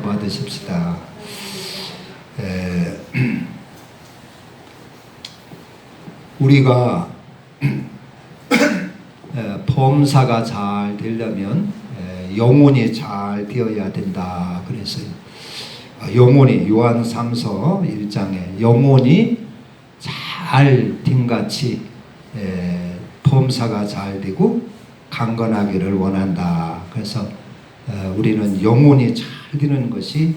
받으십시다. 우리가 범사가 잘 되려면 영혼이 잘 되어야 된다 그랬어요. 영혼이 요한 3서 1장에 영혼이 잘 됨같이 범사가 잘 되고 강건하기를 원한다. 그래서 우리는 영혼이 잘 되는 것이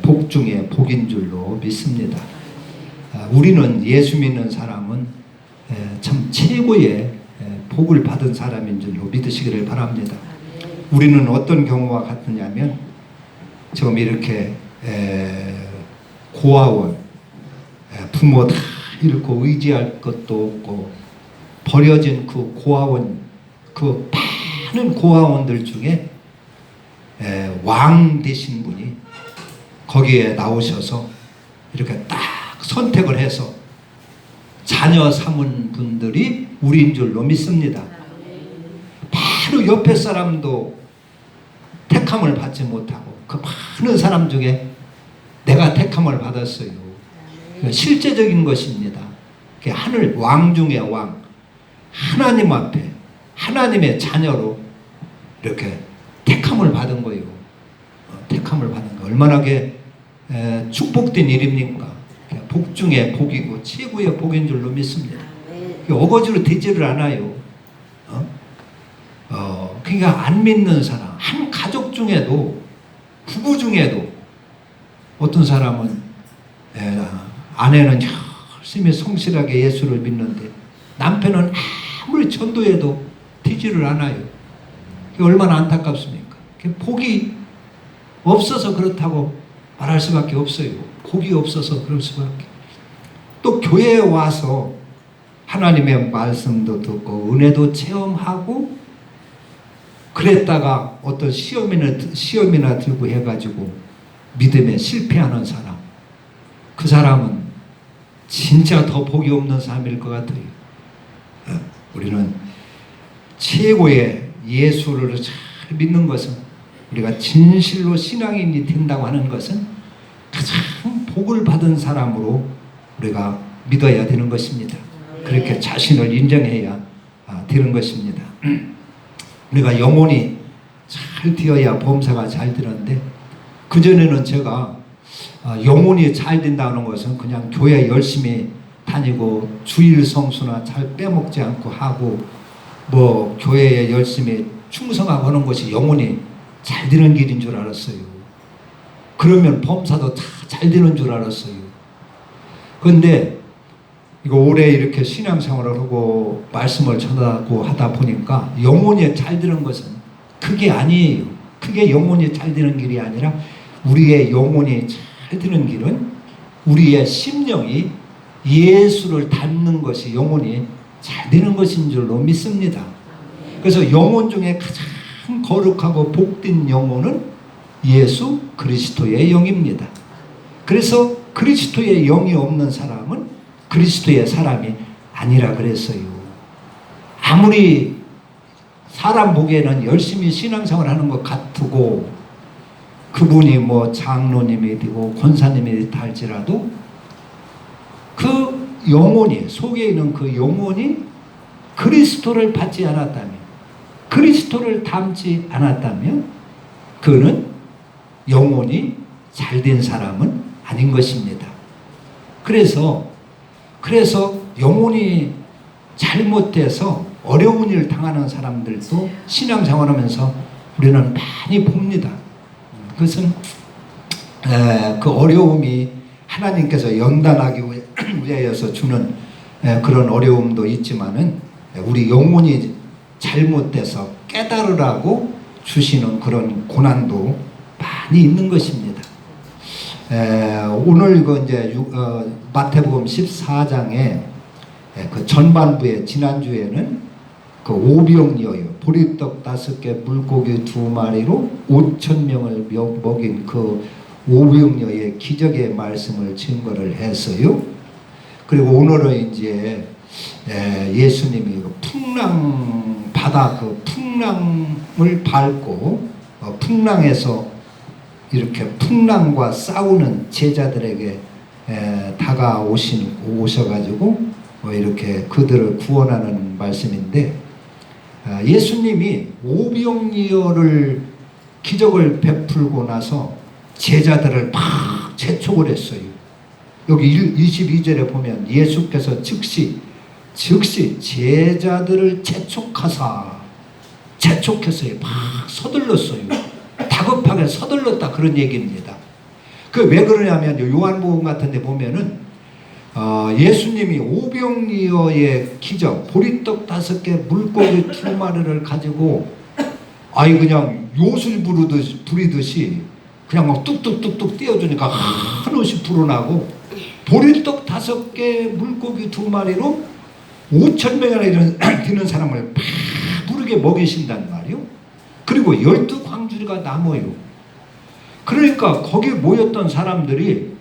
복 중에 복인 줄로 믿습니다. 우리는 예수 믿는 사람은 참 최고의 복을 받은 사람인 줄로 믿으시기를 바랍니다. 우리는 어떤 경우와 같으냐면 지금 이렇게 고아원, 부모 다 잃고 의지할 것도 없고 버려진 그 고아원, 그 많은 고아원들 중에 왕 되신 분이 거기에 나오셔서 이렇게 딱 선택을 해서 자녀 삼은 분들이 우리인 줄로 믿습니다. 바로 옆에 사람도 택함을 받지 못하고 그 많은 사람 중에 내가 택함을 받았어요. 실제적인 것입니다. 하늘 왕 중에 왕, 하나님 앞에 하나님의 자녀로 이렇게 택함을 받은 거예요. 택함을 받은 거 얼마나 축복된 일입니까? 복 중에 복이고 최고의 복인 줄로 믿습니다. 어거지로 되지를 않아요. 그러니까 안 믿는 사람, 한 가족 중에도 부부 중에도 어떤 사람은 아내는 열심히 성실하게 예수를 믿는데 남편은 아무리 전도해도 되지를 않아요. 그게 얼마나 안타깝습니까? 복이 없어서 그렇다고 말할 수밖에 없어요. 복이 없어서 그럴 수밖에. 또 교회에 와서 하나님의 말씀도 듣고 은혜도 체험하고 그랬다가 어떤 시험이나 들고 해가지고 믿음에 실패하는 사람, 그 사람은 진짜 더 복이 없는 사람일 것 같아요. 우리는 최고의 예수를 잘 믿는 것은, 우리가 진실로 신앙인이 된다고 하는 것은 가장 복을 받은 사람으로 우리가 믿어야 되는 것입니다. 그렇게 자신을 인정해야 되는 것입니다. 우리가 영혼이 잘 되어야 범사가 잘 되는데, 그전에는 제가 영혼이 잘 된다는 것은 그냥 교회 열심히 다니고 주일 성수나 잘 빼먹지 않고 하고 뭐 교회에 열심히 충성하고 하는 것이 영혼이 잘 되는 길인 줄 알았어요. 그러면 범사도 다 잘 되는 줄 알았어요. 그런데 이거 오래 이렇게 신앙생활을 하고 말씀을 전하고 하다 보니까 영혼이 잘 되는 것은 그게 아니에요. 그게 영혼이 잘 되는 길이 아니라 우리의 영혼이 잘 되는 길은 우리의 심령이 예수를 닮는 것이 영혼이 잘 되는 것인 줄로 믿습니다. 그래서 영혼 중에 가장 거룩하고 복된 영혼은 예수 그리스도의 영입니다. 그래서 그리스도의 영이 없는 사람은 그리스도의 사람이 아니라 그랬어요. 아무리 사람 보기에는 열심히 신앙생활 하는 것 같고 그분이 뭐 장로님이 되고 권사님이 되다 할지라도 그 영혼이, 속에 있는 그 영혼이 그리스도를 받지 않았다면, 그리스도를 닮지 않았다면 그는 영혼이 잘된 사람은 아닌 것입니다. 그래서 영혼이 잘못돼서 어려운 일을 당하는 사람들도 신앙생활하면서 우리는 많이 봅니다. 그것은 그 어려움이 하나님께서 연단하기 위하여서 주는 그런 어려움도 있지만은 우리 영혼이 잘못돼서 깨달으라고 주시는 그런 고난도 많이 있는 것입니다. 오늘 이제 마태복음 14장에 그 전반부에 지난주에는 그 오병이어요. 보리떡 5개 물고기 2마리로 5,000명을 먹인 그 오병이어의 기적의 말씀을 증거를 했어요. 그리고 오늘은 이제 예수님이 바다 그 풍랑을 밟고 풍랑에서 이렇게 풍랑과 싸우는 제자들에게 오셔가지고 이렇게 그들을 구원하는 말씀인데, 예수님이 오병이어를 기적을 베풀고 나서 제자들을 막 재촉을 했어요. 여기 22절에 보면 예수께서 즉시 제자들을 재촉했어요. 막 서둘렀어요. 다급하게 서둘렀다, 그런 얘기입니다. 그 왜 그러냐면 요한복음 같은 데 보면은 예수님이 오병이어의 기적, 보리떡 5개, 물고기 2마리를 가지고 그냥 요술 부리듯이 그냥 막 뚝뚝뚝뚝 띄워주니까 한없이 불어나고, 보리떡 5개, 물고기 2마리로 5,000명이나 되는 사람을 배부르게 먹이신단 말이요. 그리고 12광주리가 남아요. 그러니까 거기 모였던 사람들이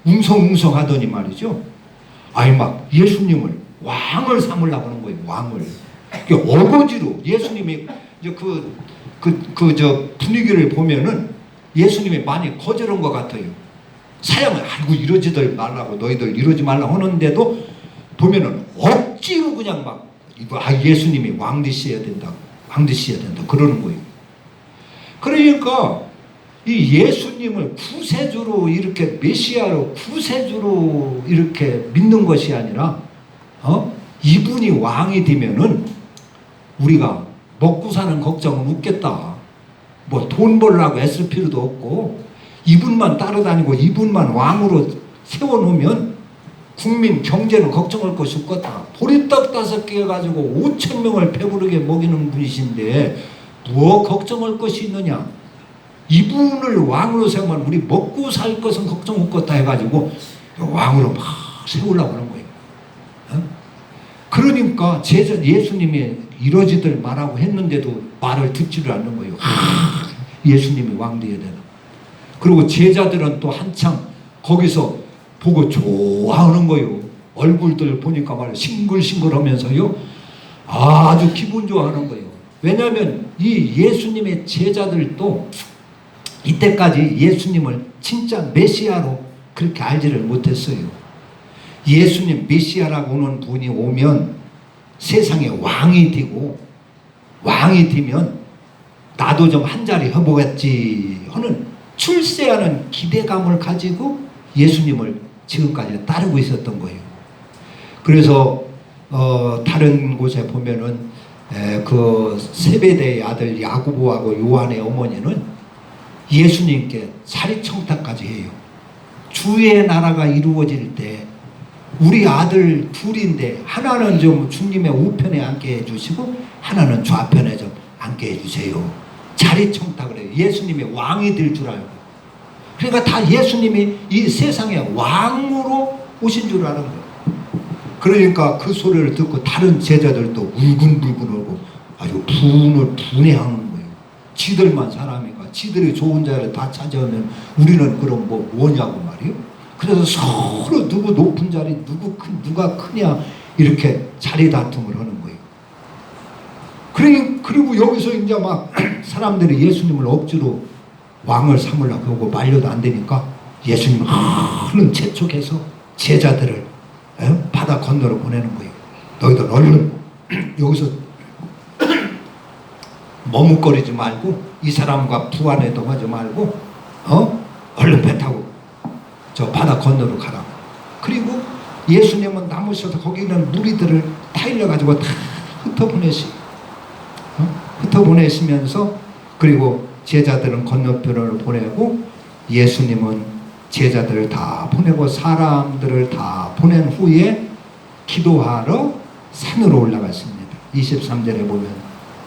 웅성웅성 하더니 말이죠. 막 예수님을 왕을 삼으려고 하는 거예요. 왕을. 어거지로 예수님이 이제 저 분위기를 보면은 예수님이 많이 거절한 것 같아요. 사양을 이러지들 말라고, 너희들 이러지 말라고 하는데도 보면은 억지로 그냥 막 예수님이 왕 되셔야 된다 그러는 거예요. 그러니까 이 예수님을 구세주로, 이렇게 메시아로 구세주로 이렇게 믿는 것이 아니라 이분이 왕이 되면은 우리가 먹고 사는 걱정은 없겠다. 뭐 돈 벌라고 애쓸 필요도 없고, 이분만 따라다니고 이분만 왕으로 세워놓으면 국민 경제는 걱정할 것이 없겠다. 보리떡 5개 가지고 5,000명을 배부르게 먹이는 분이신데 뭐 걱정할 것이 있느냐. 이분을 왕으로 세우면 우리 먹고 살 것은 걱정 없겠다 해가지고 왕으로 막 세우려고 하는 거예요. 그러니까 예수님이 이러지들 말하고 했는데도 말을 듣지를 않는 거예요. 예수님이 왕 되어야 되나. 그리고 제자들은 또 한창 거기서 보고 좋아하는 거예요. 얼굴들 보니까 말이에요. 싱글싱글 하면서요. 아주 기분 좋아하는 거예요. 왜냐하면 이 예수님의 제자들도 이때까지 예수님을 진짜 메시아로 그렇게 알지를 못했어요. 예수님 메시아라고 하는 분이 오면 세상에 왕이 되면 나도 좀 한 자리 해보겠지 하는 출세하는 기대감을 가지고 예수님을 지금까지 따르고 있었던 거예요. 그래서 다른 곳에 보면은 그 세베대의 아들 야고보하고 요한의 어머니는 예수님께 사리청탁까지 해요. 주의 나라가 이루어질 때 우리 아들 둘인데 하나는 좀 주님의 우편에 앉게 해주시고 하나는 좌편에 좀 앉게 해주세요. 자리청탁을 해요. 예수님이 왕이 될 줄 알고. 그러니까 다 예수님이 이 세상에 왕으로 오신 줄 아는 거예요. 그러니까 그 소리를 듣고 다른 제자들도 울근불근하고 아주 분해하는 거예요. 지들만 사람이니까 지들이 좋은 자를 다 찾아오면 우리는 그럼 뭐냐고 말이에요. 그래서 서로 누구 높은 자리, 누가 크냐 이렇게 자리 다툼을 하는 거예요. 그리고 여기서 이제 막 사람들이 예수님을 억지로 왕을 삼으려고 하고 말려도 안 되니까 예수님은 얼른 재촉해서 제자들을 바다 건너로 보내는 거예요. 너희들 얼른 여기서 머뭇거리지 말고 이 사람과 부안해도 하지 말고 얼른 배 타고 저 바다 건너로 가라고. 그리고 예수님은 나무셔서 거기 있는 무리들을 타일러가지고 다 흩어보내시면서 그리고 제자들은 건너편으로 보내고 예수님은 제자들을 다 보내고 사람들을 다 보낸 후에 기도하러 산으로 올라갔습니다. 23절에 보면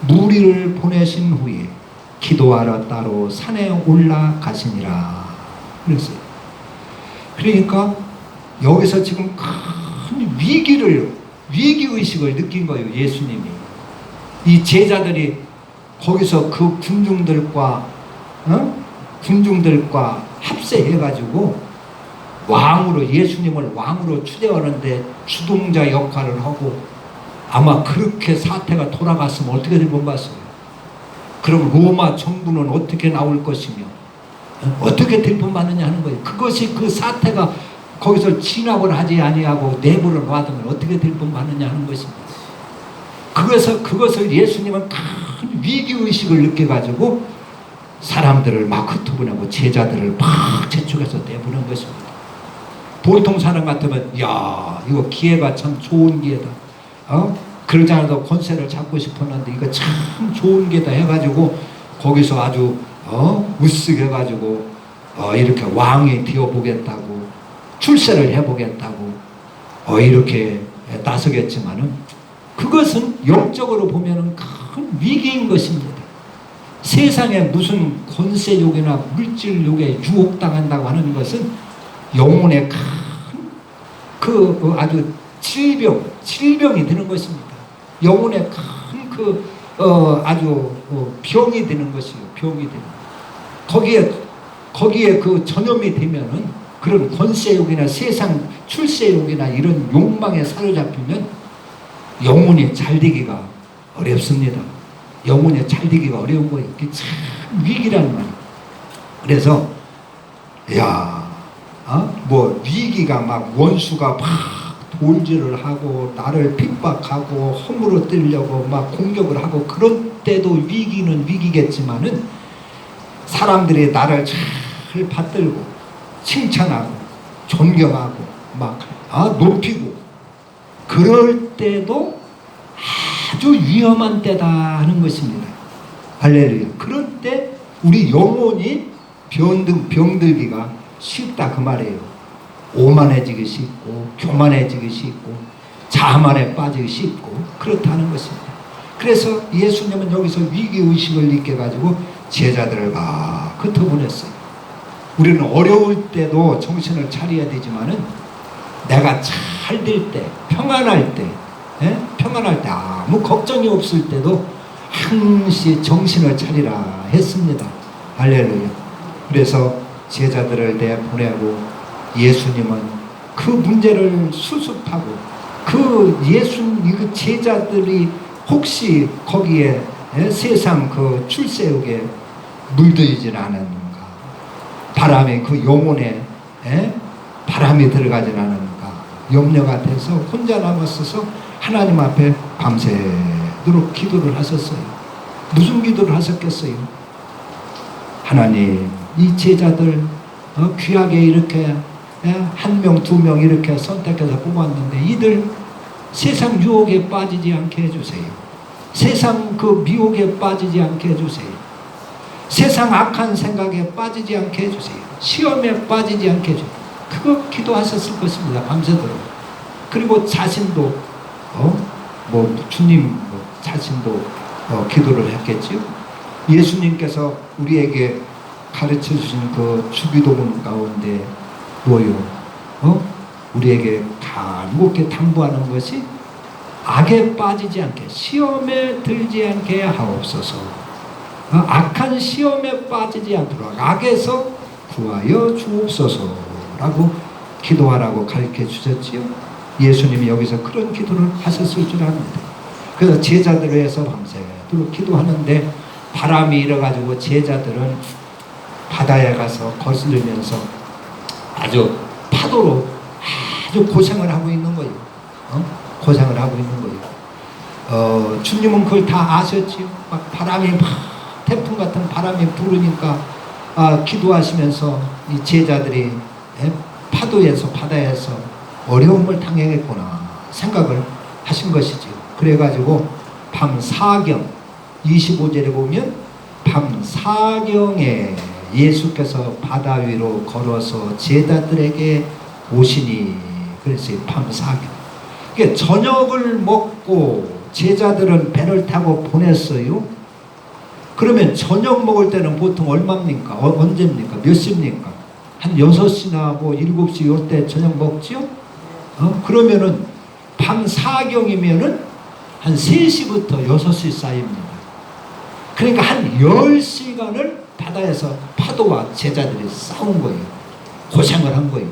무리를 보내신 후에 기도하러 따로 산에 올라가시니라 그랬어요. 그러니까 여기서 지금 큰 위기의식을 느낀 거예요. 예수님이. 이 제자들이 거기서 그 군중들과 합세해가지고 예수님을 왕으로 추대하는데 주동자 역할을 하고 아마 그렇게 사태가 돌아갔으면 어떻게 될 것 같습니까? 그럼 로마 정부는 어떻게 나올 것이며 어떻게 들품받느냐 하는 거예요. 그것이 그 사태가 거기서 진압을 하지 아니하고 내버려 놔두면 어떻게 들품받느냐 하는 것입니다. 그것을 예수님은 큰 위기의식을 느껴가지고 사람들을 막 흩어보내고 제자들을 막 재촉해서 내보낸 것입니다. 보통 사람 같으면 야 이거 기회가 참 좋은 기회다. 그러지 않아도 권세를 잡고 싶었는데 이거 참 좋은 기회다 해가지고 거기서 아주 으쓱 해가지고 이렇게 왕이 되어보겠다고 출세를 해보겠다고 이렇게 나서겠지만은 그것은 영적으로 보면은 큰 위기인 것입니다. 세상에 무슨 권세욕이나 물질욕에 유혹당한다고 하는 것은 영혼의 큰 아주 질병이 되는 것입니다. 영혼의 큰 아주 병이 되는 것이요. 병이 되는. 거기에 그 전염이 되면은 그런 권세욕이나 세상 출세욕이나 이런 욕망에 사로잡히면 영혼이 잘 되기가 어렵습니다. 영혼이 잘 되기가 어려운 거예요. 그게 참 위기라는 말이에요. 그래서 뭐 위기가 막 원수가 막 돌질을 하고 나를 핍박하고 허물어 뜨려고 막 공격을 하고 그런 때도 위기는 위기겠지만은 사람들이 나를 잘 받들고 칭찬하고 존경하고 막 높이고 그럴 때도 아주 위험한 때다 하는 것입니다. 할렐루야. 그럴 때 우리 영혼이 병들기가 쉽다 그 말이에요. 오만해지기 쉽고 교만해지기 쉽고 자만에 빠지기 쉽고 그렇다는 것입니다. 그래서 예수님은 여기서 위기의식을 느껴가지고 제자들을 막 흩어보냈어요. 우리는 어려울 때도 정신을 차려야 되지만은 내가 잘 될 때, 평안할 때 아무 걱정이 없을 때도 항시 정신을 차리라 했습니다. 할렐루야. 그래서 제자들을 내보내고 예수님은 그 문제를 수습하고 그 제자들이 혹시 거기에 세상 그 출세욕에 물들이질 않았는가, 바람이 그 영혼에 바람이 들어가질 않았는가 염려가 돼서 혼자 남았어서 하나님 앞에 밤새도록 기도를 하셨어요. 무슨 기도를 하셨겠어요? 하나님, 이 제자들 귀하게 이렇게 한 명, 두 명 이렇게 선택해서 뽑았는데 이들 세상 유혹에 빠지지 않게 해주세요. 세상 그 미혹에 빠지지 않게 해주세요. 세상 악한 생각에 빠지지 않게 해주세요. 시험에 빠지지 않게 해주세요. 그거 기도하셨을 것입니다. 밤새도록. 그리고 자신도 주님 자신도 기도를 했겠지요. 예수님께서 우리에게 가르쳐 주신 그 주기도문 가운데 뭐요? 우리에게 간곡히 당부하는 것이 악에 빠지지 않게, 시험에 들지 않게 하옵소서. 악한 시험에 빠지지 않도록 악에서 구하여 주옵소서라고 기도하라고 가르쳐 주셨지요. 예수님이 여기서 그런 기도를 하셨을 줄 압니다. 그래서 제자들을 위해서 밤새도록 기도하는데 바람이 일어가지고 제자들은 바다에 가서 거스르면서 아주 파도로 아주 고생을 하고 있는 거예요. 고생을 하고 있는 거예요. 주님은 그걸 다 아셨지요. 막 바람이 막 태풍 같은 바람이 부르니까 기도하시면서 이 제자들이 파도에서 바다에서 어려움을 당하겠구나 생각을 하신 것이죠. 그래가지고 밤 4경 25절에 보면 밤 4경에 예수께서 바다 위로 걸어서 제자들에게 오시니, 그래서 밤 4경. 그러니까 저녁을 먹고 제자들은 배를 타고 보냈어요. 그러면 저녁 먹을 때는 보통 얼마입니까? 언제입니까? 몇 시입니까? 한 6시나 뭐 7시 이때 저녁 먹지요? 그러면은 밤 4경이면은 한 3시부터 6시 사이입니다. 그러니까 한 10시간을 바다에서 파도와 제자들이 싸운 거예요. 고생을 한 거예요.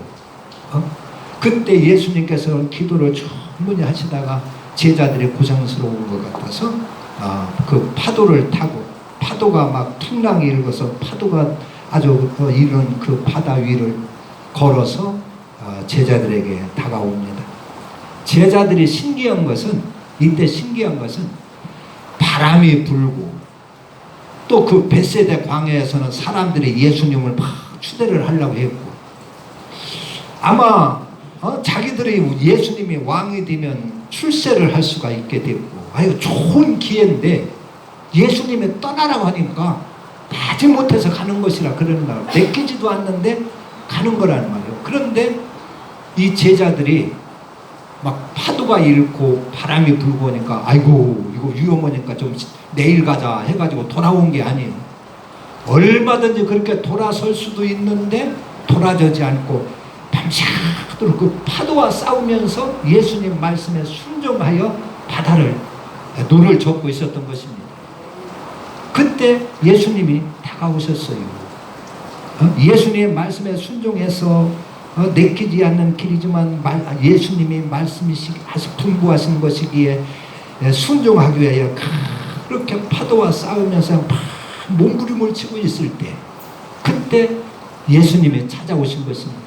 그때 예수님께서 기도를 충분히 하시다가 제자들이 고생스러운 것 같아서 그 파도를 타고, 파도가 막 풍랑이 일어서 파도가 아주 이런 그 바다 위를 걸어서 제자들에게 다가옵니다. 제자들이 신기한 것은, 이때 신기한 것은 바람이 불고 또 그 벳세다 광야에서는 사람들이 예수님을 막 추대를 하려고 했고, 아마 자기들이 예수님이 왕이 되면 출세를 할 수가 있게 됐고, 아유 좋은 기회인데 예수님이 떠나라고 하니까 마지 못해서 가는 것이라 그러는 거야. 맡기지도 않는데 가는 거라는 말이에요. 그런데 이 제자들이 막 파도가 일고 바람이 불고 오니까 아이고 이거 위험하니까 좀 내일 가자 해가지고 돌아온 게 아니에요. 얼마든지 그렇게 돌아설 수도 있는데 돌아서지 않고 밤새도록 그 파도와 싸우면서 예수님 말씀에 순종하여 바다를 노를 젓고 있었던 것입니다. 그때 예수님이 다가오셨어요. 예수님의 말씀에 순종해서 내키지 않는 길이지만 예수님이 말씀이시기에 분부하신 것이기에 순종하기 위하여 그렇게 파도와 싸우면서 막 몸부림을 치고 있을 때 그때 예수님이 찾아오신 것입니다.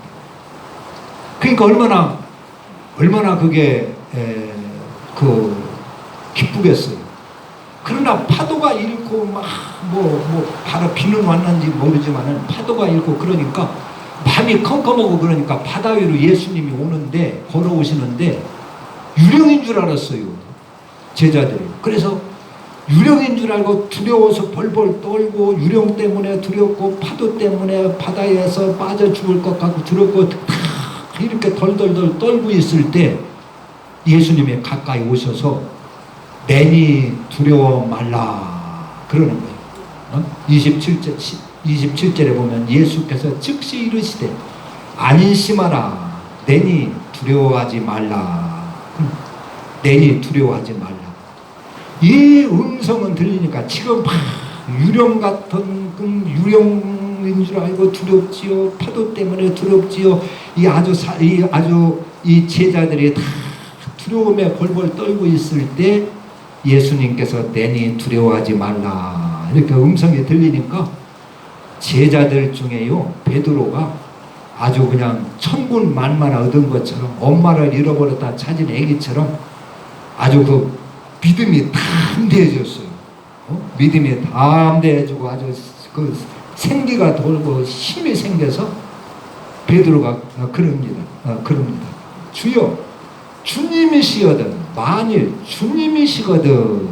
그러니까 얼마나 그게 기쁘겠어요. 그러나 파도가 일고 바로 비는 왔는지 모르지만은 파도가 일고 그러니까 밤이 컴컴하고 그러니까 바다 위로 예수님이 오는데 걸어오시는데 유령인 줄 알았어요. 제자들이. 그래서 유령인 줄 알고 두려워서 벌벌 떨고 유령 때문에 두렵고 파도 때문에 바다에서 빠져 죽을 것 같고 두렵고 이렇게 덜덜덜 떨고 있을 때 예수님이 가까이 오셔서 내니 두려워 말라 그러는 거예요. 27절에 보면 예수께서 즉시 이르시되 안심하라 내니 두려워하지 말라. 내니 두려워하지 말라. 이 음성은 들리니까 지금 막 유령 같은 유령인 줄 알고 두렵지요. 파도 때문에 두렵지요. 이 제자들이 다 두려움에 벌벌 떨고 있을 때 예수님께서 내니 두려워하지 말라 이렇게 음성이 들리니까 제자들 중에요 베드로가 아주 그냥 천군 만마나 얻은 것처럼 엄마를 잃어버렸다 찾은 애기처럼 아주 그 믿음이 담대해졌어요. 믿음이 담대해지고 아주 그 생기가 돌고 힘이 생겨서 베드로가 그럽니다. 주여 주님이시거든 만일 주님이시거든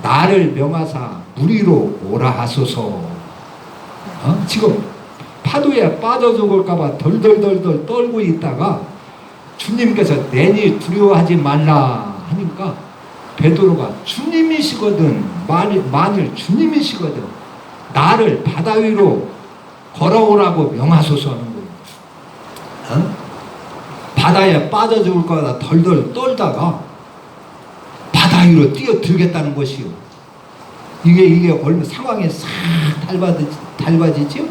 나를 명하사 무리로 오라 하소서. 지금 파도에 빠져 죽을까봐 덜덜덜덜 떨고 있다가 주님께서 내니 두려워하지 말라 하니까 베드로가 주님이시거든 만일 주님이시거든 나를 바다 위로 걸어오라고 명하소서 하는 거예요. 바다에 빠져 죽을 거다 덜덜 떨다가 바다 위로 뛰어들겠다는 것이요. 이게 얼마 상황이 싹 달라지지요?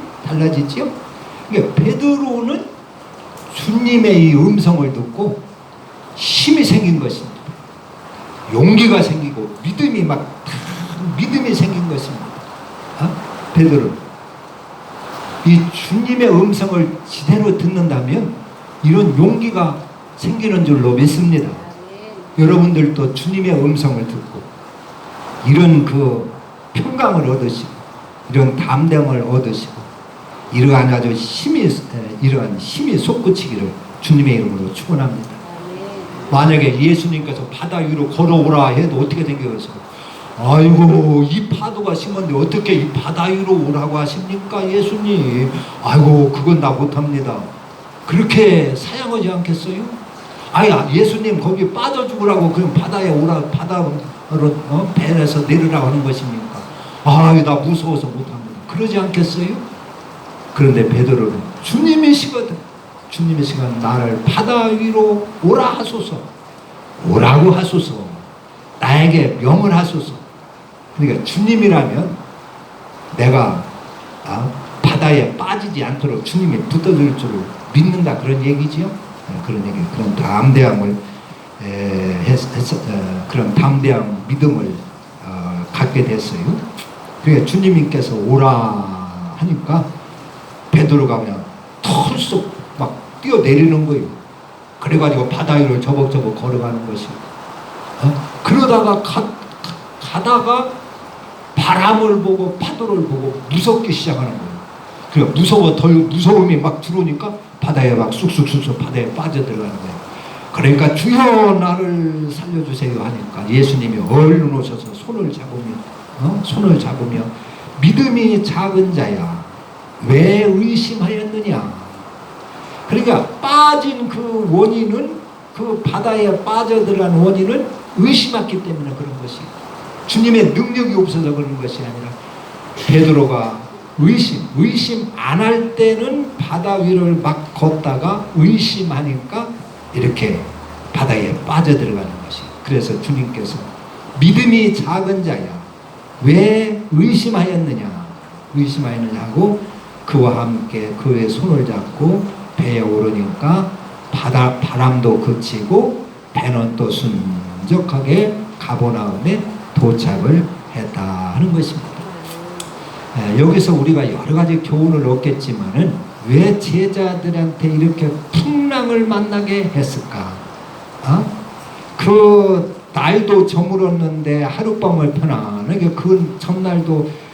이게 베드로는 주님의 이 음성을 듣고 힘이 생긴 것입니다. 용기가 생기고 믿음이 생긴 것입니다. 베드로 이 주님의 음성을 제대로 듣는다면 이런 용기가 생기는 줄로 믿습니다. 여러분들도 주님의 음성을 듣고 이런 그 평강을 얻으시고 이런 담대함을 얻으시고 이러한 힘이 솟구치기를 주님의 이름으로 축원합니다. 만약에 예수님께서 바다 위로 걸어오라 해도 어떻게 되겠어요? 아이고 이 파도가 심한데 어떻게 이 바다 위로 오라고 하십니까 예수님? 아이고 그건 나 못합니다. 그렇게 사양하지 않겠어요? 예수님 거기 빠져 죽으라고 그럼 바다에 바다로 배에서 내리라고 하는 것입니까? 나 무서워서 못합니다. 그러지 않겠어요? 그런데 베드로는 주님이시거든 나를 바다 위로 오라 하소서 오라고 하소서 나에게 명을 하소서. 그러니까 주님이라면 내가 바다에 빠지지 않도록 주님이 붙어줄 줄을 믿는다 그런 얘기지요. 그런 담대함을 그런 담대한 믿음을 갖게 됐어요. 그러니까 주님께서 오라 하니까 베드로가 그냥 털썩 막 뛰어내리는 거예요. 그래가지고 바다 위로 저벅저벅 걸어가는 것이. 그러다가 가다가 바람을 보고 파도를 보고 무섭기 시작하는 거예요. 그래 무서움이 막 들어오니까 바다에 막 쑥쑥쑥쑥 바다에 빠져들어가는 거예요. 그러니까 주여 나를 살려주세요 하니까 예수님이 얼른 오셔서 손을 잡으며 믿음이 작은 자야 왜 의심하였느냐. 그러니까 빠진 그 원인은, 그 바다에 빠져들어간 원인은 의심했기 때문에 그런 것이, 주님의 능력이 없어서 그런 것이 아니라 베드로가 의심 안 할 때는 바다 위를 막 걷다가 의심하니까 이렇게 바다에 빠져들어가는 것이. 그래서 주님께서 믿음이 작은 자야 왜 의심하였느냐 하고 그와 함께 그의 손을 잡고 배에 오르니까 바람도 그치고 배는 또 순적하게 가버나움에 도착을 했다 하는 것입니다. 여기서 우리가 여러 가지 교훈을 얻겠지만은 왜 제자들한테 이렇게 풍랑을 만나게 했을까? 그 날도 저물었는데 하룻밤을 편안하게 그 전날도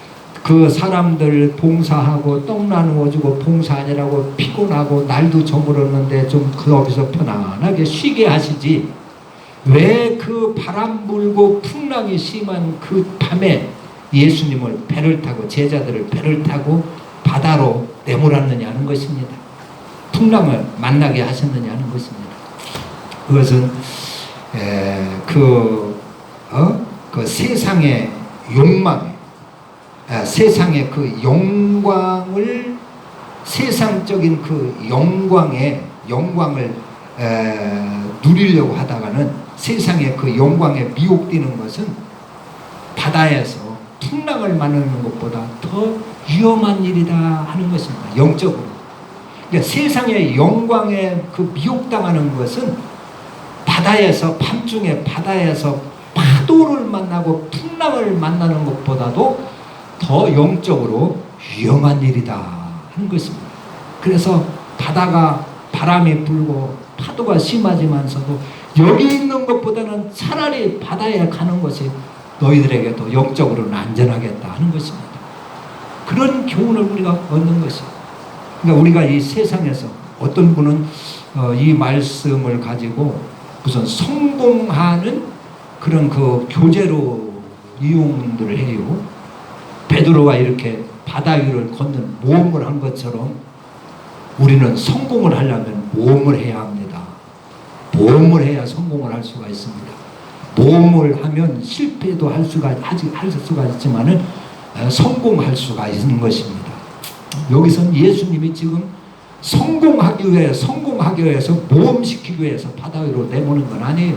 그 사람들 봉사하고 떡 나누어주고 봉사하느라고 피곤하고 날도 저물었는데 좀 거기서 편안하게 쉬게 하시지, 왜 그 바람 불고 풍랑이 심한 그 밤에 예수님을 배를 타고, 제자들을 배를 타고 바다로 내몰았느냐는 것입니다. 풍랑을 만나게 하셨느냐는 것입니다. 그것은 그 세상의 욕망, 세상의 그 영광을, 세상적인 그 영광을 누리려고 하다가는 세상의 그 영광에 미혹되는 것은 바다에서 풍랑을 만나는 것보다 더 위험한 일이다 하는 것입니다. 영적으로. 그러니까 세상의 영광에 그 미혹당하는 것은 바다에서, 밤중에 바다에서 파도를 만나고 풍랑을 만나는 것보다도 더 영적으로 위험한 일이다 하는 것입니다. 그래서 바다가 바람이 불고 파도가 심하지만서도 여기 있는 것보다는 차라리 바다에 가는 것이 너희들에게 더 영적으로는 안전하겠다 하는 것입니다. 그런 교훈을 우리가 얻는 것입니다. 그러니까 우리가 이 세상에서 어떤 분은 이 말씀을 가지고 무슨 성공하는 그런 그 교재로 이용들을 해요. 베드로가 이렇게 바다 위를 걷는 모험을 한 것처럼 우리는 성공을 하려면 모험을 해야 합니다. 모험을 해야 성공을 할 수가 있습니다. 모험을 하면 실패도 할 수가 있지만은 성공할 수가 있는 것입니다. 여기서는 예수님이 지금 성공하기 위해서 모험시키기 위해서 바다 위로 내모는 건 아니에요.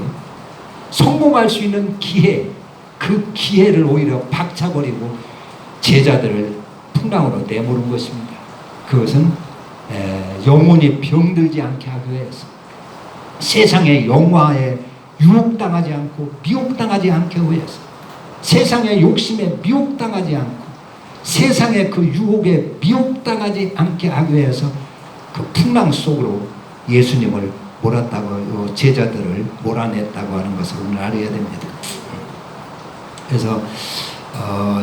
성공할 수 있는 기회, 그 기회를 오히려 박차버리고 제자들을 풍랑으로 내모는 것입니다. 그것은 영혼이 병들지 않게 하기 위해서, 세상의 영화에 유혹당하지 않고 미혹당하지 않게 위해서, 세상의 욕심에 미혹당하지 않고 세상의 그 유혹에 미혹당하지 않게 하기 위해서 그 풍랑 속으로 예수님을 몰았다고, 제자들을 몰아냈다고 하는 것을 오늘 알아야 됩니다. 그래서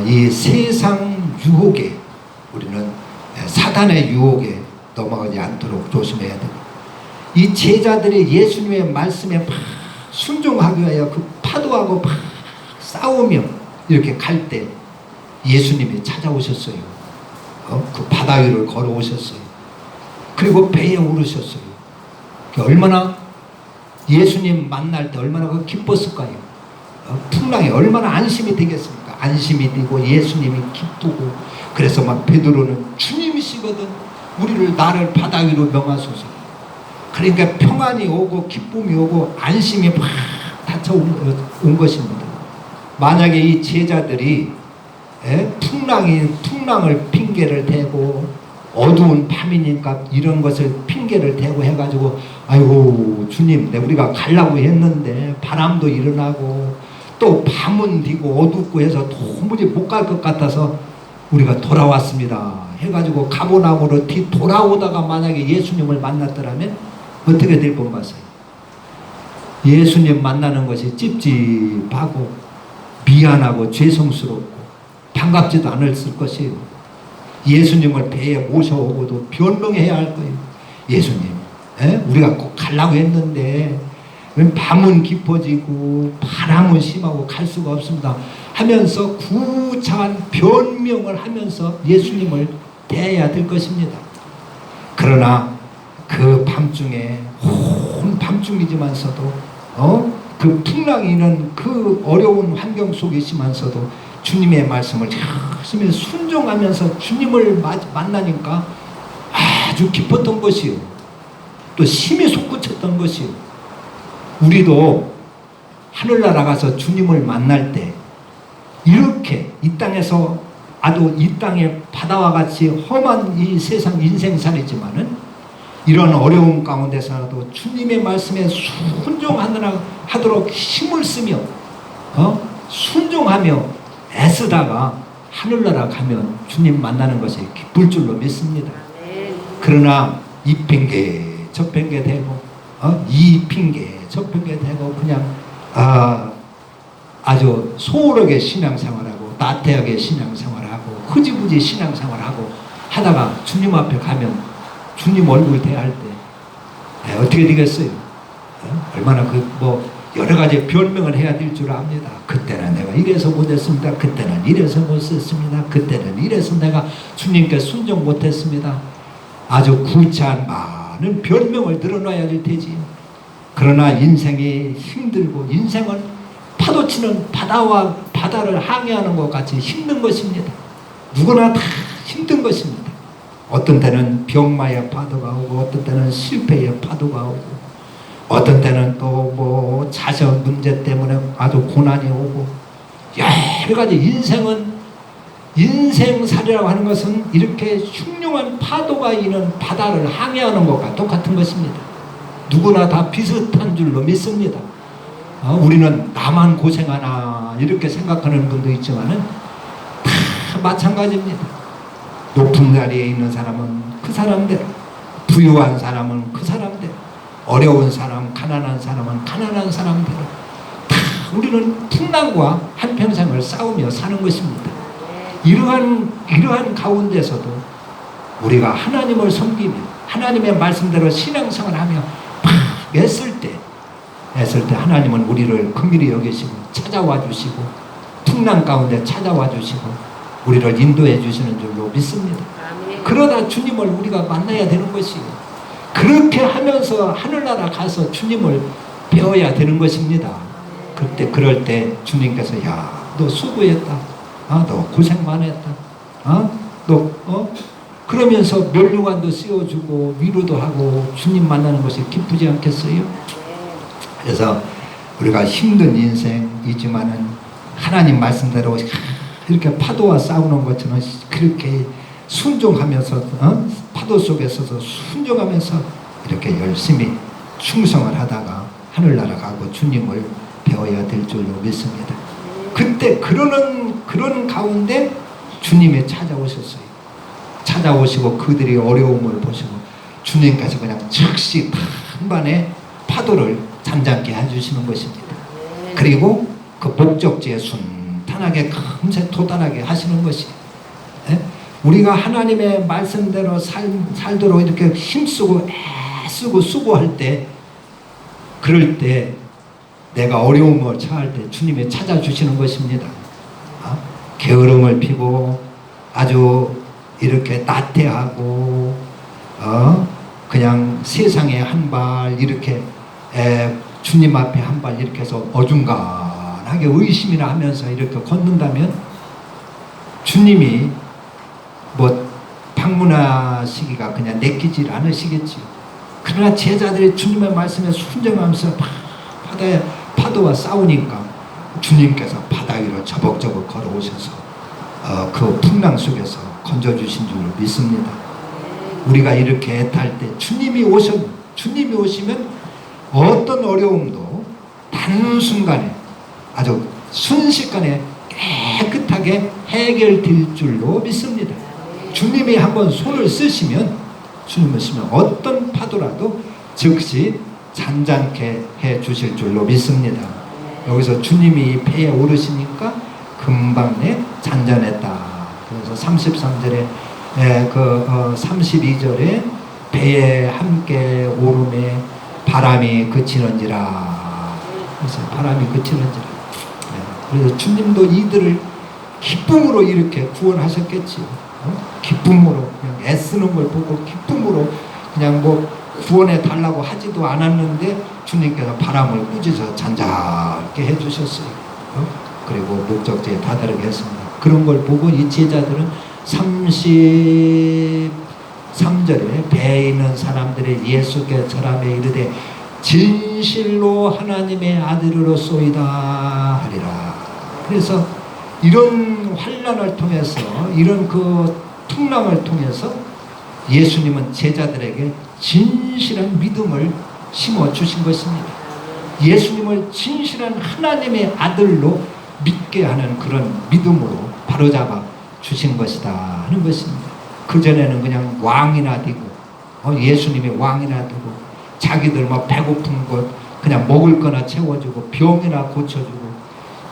이 세상 유혹에, 우리는 사단의 유혹에 넘어가지 않도록 조심해야 됩니다. 이 제자들이 예수님의 말씀에 막 순종하기 위하여 그 파도하고 막 싸우며 이렇게 갈 때 예수님이 찾아오셨어요. 그 바다 위를 걸어오셨어요. 그리고 배에 오르셨어요. 얼마나 예수님 만날 때 얼마나 기뻤을까요? 풍랑이 얼마나 안심이 되겠습니까? 안심이 되고 예수님이 기쁘고, 그래서 막 베드로는 주님이시거든 나를 바다 위로 명하소서. 그러니까 평안이 오고 기쁨이 오고 안심이 막 닫혀온 것입니다. 만약에 이 제자들이 풍랑을 핑계를 대고 어두운 밤이니까 이런 것을 핑계를 대고 해가지고 아이고 주님, 우리가 가려고 했는데 바람도 일어나고 또 밤은 디고 어둡고 해서 도무지 못 갈 것 같아서 우리가 돌아왔습니다 해가지고 가보나무로 돌아오다가 만약에 예수님을 만났더라면 어떻게 될 것 같아요? 예수님 만나는 것이 찝찝하고 미안하고 죄송스럽고 반갑지도 않을 것이에요. 예수님을 배에 모셔오고도 변명해야 할 거예요. 예수님, 우리가 꼭 가려고 했는데 밤은 깊어지고 바람은 심하고 갈 수가 없습니다 하면서 구차한 변명을 하면서 예수님을 대해야 될 것입니다. 그러나 그 밤중에 온 밤중이지만서도 그 풍랑이는 그 어려운 환경 속에 있으면서도 주님의 말씀을 열심히 순종하면서 주님을 만나니까 아주 기뻤던 것이요. 또 심히 솟구쳤던 것이요. 우리도 하늘나라 가서 주님을 만날 때 이렇게 이 땅에서 아주 이 땅의 바다와 같이 험한 이 세상 인생살이지만은 이런 어려움 가운데서라도 주님의 말씀에 순종하도록 힘을 쓰며 순종하며 애쓰다가 하늘나라 가면 주님 만나는 것이 기쁠 줄로 믿습니다. 그러나 이 핑계 저 핑계 대고 이 핑계 저 핑계 대고 그냥 아주 소홀하게 신앙생활하고 나태하게 신앙생활하고 흐지부지 신앙생활하고 하다가 주님 앞에 가면 주님 얼굴 대할 때 어떻게 되겠어요? 얼마나 여러 가지 변명을 해야 될 줄 압니다. 그때는 내가 이래서 못했습니다. 그때는 이래서 못했습니다. 그때는 이래서 내가 주님께 순종 못했습니다. 아주 구차한 많은 변명을 늘어놔야 될 테지. 그러나 인생이 힘들고 인생은 파도치는 바다를 항해하는 것 같이 힘든 것입니다. 누구나 다 힘든 것입니다. 어떤 때는 병마의 파도가 오고 어떤 때는 실패의 파도가 오고 어떤 때는 또 자녀 문제 때문에 아주 고난이 오고 여러 가지 인생살이라고 하는 것은 이렇게 흉흉한 파도가 있는 바다를 항해하는 것과 똑같은 것입니다. 누구나 다 비슷한 줄로 믿습니다. 우리는 나만 고생하나 이렇게 생각하는 분도 있지만은 다 마찬가지입니다. 높은 자리에 있는 사람은 그 사람대로, 부유한 사람은 그 사람대로, 어려운 사람, 가난한 사람은 가난한 사람대로 다 우리는 풍랑과 한평생을 싸우며 사는 것입니다. 이러한 가운데서도 우리가 하나님을 섬기며 하나님의 말씀대로 신앙생활하며 막 애쓸 때 하나님은 우리를 긍휼히 여기시고 찾아와 주시고 풍랑 가운데 찾아와 주시고 우리를 인도해 주시는 줄로 믿습니다. 그러다 주님을 우리가 만나야 되는 것이에요. 그렇게 하면서 하늘나라 가서 주님을 배워야 되는 것입니다. 그럴 때 주님께서 너 수고했다. 너 고생 많이 했다. 그러면서 면류관도 씌워주고 위로도 하고 주님 만나는 것이 기쁘지 않겠어요? 그래서 우리가 힘든 인생이지만은 하나님 말씀대로 이렇게 파도와 싸우는 것처럼 그렇게 순종하면서 파도 속에 서서 순종하면서 이렇게 열심히 충성을 하다가 하늘나라 가고 주님을 배워야 될 줄로 믿습니다. 그때 그런 가운데 주님이 찾아오셨어요. 찾아오시고 그들이 어려움을 보시고 주님께서 그냥 즉시 단번에 파도를 잠잠게 해주시는 것입니다. 그리고 그 목적지에 순탄하게 금세 도달하게 하시는 것이 우리가 하나님의 말씀대로 살도록 이렇게 힘쓰고 애쓰고 수고할 때 그럴 때 내가 어려움을 처할 때 주님이 찾아주시는 것입니다. 게으름을 피고 아주 이렇게 나태하고 그냥 세상에 한 발 이렇게 주님 앞에 한 발 이렇게 해서 어중간하게 의심이나 하면서 이렇게 걷는다면 주님이 방문하시기가 그냥 내키질 않으시겠지요. 그러나 제자들이 주님의 말씀에 순종하면서 파도와 싸우니까 주님께서 바다 위로 저벅저벅 걸어오셔서 그 풍랑 속에서 건져주신 줄로 믿습니다. 우리가 이렇게 애탈 때 주님이 오시면 어떤 어려움도 단순간에 아주 순식간에 깨끗하게 해결될 줄로 믿습니다. 주님이 한번 손을 쓰시면 어떤 파도라도 즉시 잔잔케 해 주실 줄로 믿습니다. 여기서 주님이 배에 오르시니까 금방 잔잔했다. 그래서 33절에 32절에 배에 함께 오름에 바람이 그치는지라. 그래서 바람이 그치는지라. 그래서 주님도 이들을 기쁨으로 이렇게 구원하셨겠지요. 기쁨으로 그냥 애쓰는 걸 보고 기쁨으로 그냥 뭐 구원해 달라고 하지도 않았는데 주님께서 바람을 꾸짖어 잔잔하게 해주셨어요. 그리고 목적지에 다다르게 했습니다. 그런 걸 보고 이 제자들은 33절에 배에 있는 사람들의 예수께 절하며 이르되 진실로 하나님의 아들으로소이다 하리라. 그래서 이런 환난을 통해서 이런 그 풍랑을 통해서 예수님은 제자들에게 진실한 믿음을 심어주신 것입니다. 예수님을 진실한 하나님의 아들로 믿게 하는 그런 믿음으로 바로잡아 주신 것이다 하는 것입니다. 그전에는 그냥 왕이나 되고 예수님이 왕이나 되고 자기들 막 배고픈 것 그냥 먹을 거나 채워주고 병이나 고쳐주고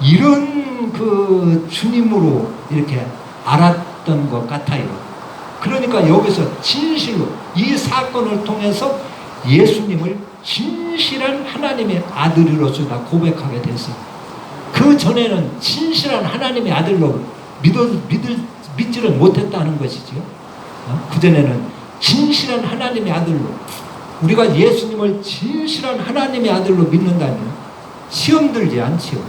이런 그 주님으로 이렇게 알았던 것 같아요. 그러니까 여기서 진실로 이 사건을 통해서 예수님을 진실한 하나님의 아들로서 고백하게 됐어요. 그 전에는 진실한 하나님의 아들로 믿지를 못했다는 것이죠. 그 전에는 진실한 하나님의 아들로 우리가 예수님을 진실한 하나님의 아들로 믿는다면 시험 들지 않지요.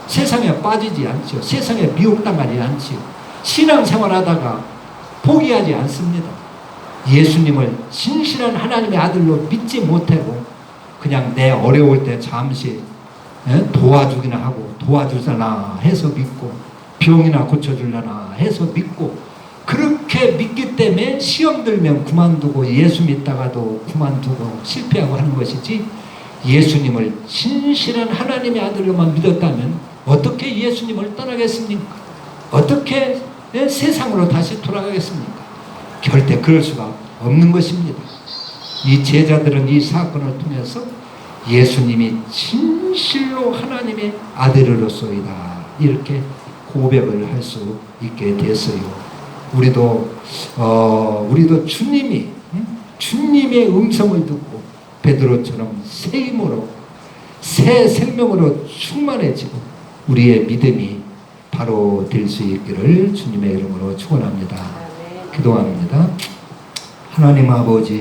세상에 빠지지 않지요. 세상에 미혹당하지 않지요. 신앙생활하다가 포기하지 않습니다. 예수님을 진실한 하나님의 아들로 믿지 못하고 그냥 내 어려울 때 잠시 도와주기나 하고 도와주려나 해서 믿고 병이나 고쳐주려나 해서 믿고 그렇게 믿기 때문에 시험 들면 그만두고 예수 믿다가도 그만두고 실패하고 하는 것이지 예수님을 진실한 하나님의 아들로만 믿었다면 어떻게 예수님을 떠나겠습니까? 어떻게 세상으로 다시 돌아가겠습니까? 절대 그럴 수가 없는 것입니다. 이 제자들은 이 사건을 통해서 예수님이 진실로 하나님의 아들으로소이다 이렇게 고백을 할 수 있게 됐어요. 우리도 주님의 음성을 듣고 베드로처럼 새 힘으로 새 생명으로 충만해지고 우리의 믿음이 바로 될 수 있기를 주님의 이름으로 축원합니다. 기도합니다. 하나님 아버지